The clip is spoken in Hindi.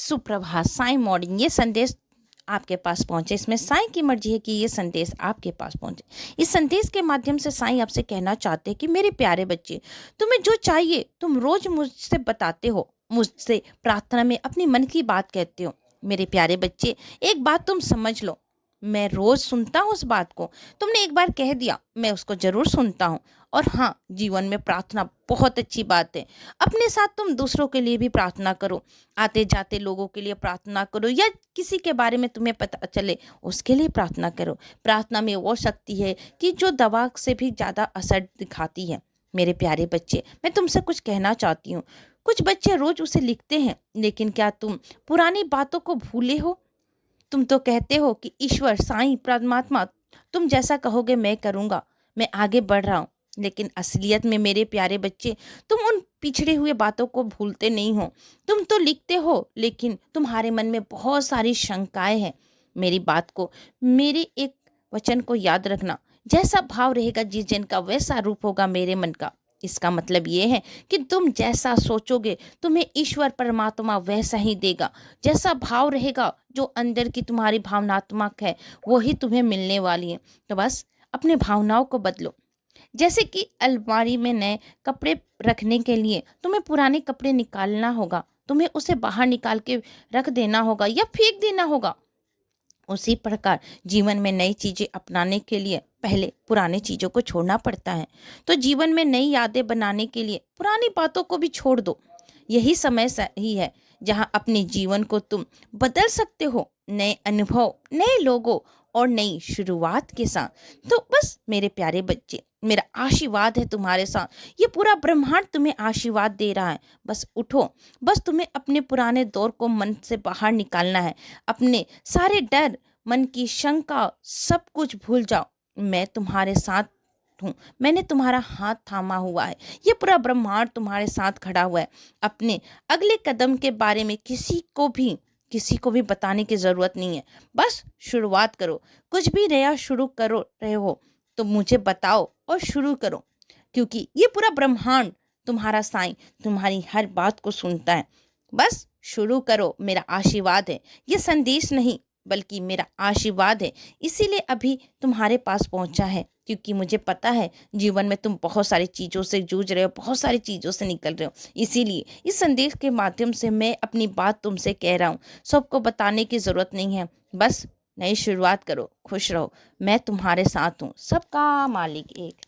सुप्रभात साईं मॉर्निंग। ये संदेश आपके पास पहुंचे, इसमें साईं की मर्जी है कि ये संदेश आपके पास पहुंचे। इस संदेश के माध्यम से साईं आपसे कहना चाहते हैं कि मेरे प्यारे बच्चे, तुम्हें जो चाहिए तुम रोज मुझसे बताते हो, मुझसे प्रार्थना में अपनी मन की बात कहते हो। मेरे प्यारे बच्चे, एक बात तुम समझ लो, मैं रोज सुनता हूँ उस बात को। तुमने एक बार कह दिया, मैं उसको जरूर सुनता हूँ। और हाँ, जीवन में प्रार्थना बहुत अच्छी बात है। अपने साथ तुम दूसरों के लिए भी प्रार्थना करो, आते जाते लोगों के लिए प्रार्थना करो, या किसी के बारे में तुम्हें पता चले उसके लिए प्रार्थना करो। प्रार्थना में वो शक्ति है कि जो दवा से भी ज़्यादा असर दिखाती है। मेरे प्यारे बच्चे, मैं तुमसे कुछ कहना चाहती हूँ। कुछ बच्चे रोज उसे लिखते हैं, लेकिन क्या तुम पुरानी बातों को भूले हो? तुम तो कहते हो कि ईश्वर, साईं, परमात्मा, तुम जैसा कहोगे मैं करूँगा, मैं आगे बढ़ रहा हूँ। लेकिन असलियत में मेरे प्यारे बच्चे, तुम उन पिछड़े हुए बातों को भूलते नहीं हो। तुम तो लिखते हो, लेकिन तुम्हारे मन में बहुत सारी शंकाएं हैं। मेरी बात को, मेरे एक वचन को याद रखना, जैसा भाव रहेगा जिस जन का, वैसा रूप होगा मेरे मन का। इसका मतलब ये है कि तुम जैसा सोचोगे तुम्हें ईश्वर परमात्मा वैसा ही देगा। जैसा भाव रहेगा, जो अंदर की तुम्हारी भावनात्मक है, वही तुम्हें मिलने वाली है। तो बस अपने भावनाओं को बदलो। जैसे कि अलमारी में नए कपड़े रखने के लिए तुम्हें पुराने कपड़े निकालना होगा, तुम्हें उसे बाहर निकाल के रख देना होगा या फेंक देना होगा। उसी प्रकार जीवन में नई चीजें अपनाने के लिए पहले पुरानी चीजों को छोड़ना पड़ता है। तो जीवन में नई यादें बनाने के लिए पुरानी बातों को भी छोड़ दो। यही समय सही है जहां अपने जीवन को तुम बदल सकते हो, नए अनुभव, नए लोगों और नई शुरुआत के साथ। तो बस मेरे प्यारे बच्चे, मेरा आशीर्वाद है तुम्हारे साथ। ये पूरा ब्रह्मांड तुम्हें आशीर्वाद दे रहा है। बस उठो, बस तुम्हें अपने पुराने दौर को मन से बाहर निकालना है। अपने सारे डर, मन की शंका, सब कुछ भूल जाओ। मैं तुम्हारे साथ हूँ, मैंने तुम्हारा हाथ थामा हुआ है। ये पूरा ब्रह्मांड तुम्हारे साथ खड़ा हुआ है। अपने अगले कदम के बारे में किसी को भी बताने की जरूरत नहीं है। बस शुरुआत करो। कुछ भी नया शुरू करो रहे हो तो मुझे बताओ और शुरू करो, क्योंकि ये पूरा ब्रह्मांड, तुम्हारा साईं, तुम्हारी हर बात को सुनता है। बस शुरू करो, मेरा आशीर्वाद है। ये संदेश नहीं बल्कि मेरा आशीर्वाद है, इसीलिए अभी तुम्हारे पास पहुंचा है। क्योंकि मुझे पता है जीवन में तुम बहुत सारी चीज़ों से जूझ रहे हो, बहुत सारी चीज़ों से निकल रहे हो। इसीलिए इस संदेश के माध्यम से मैं अपनी बात तुमसे कह रहा हूँ। सबको बताने की ज़रूरत नहीं है। बस नई शुरुआत करो, खुश रहो। मैं तुम्हारे साथ हूँ। सबका मालिक एक।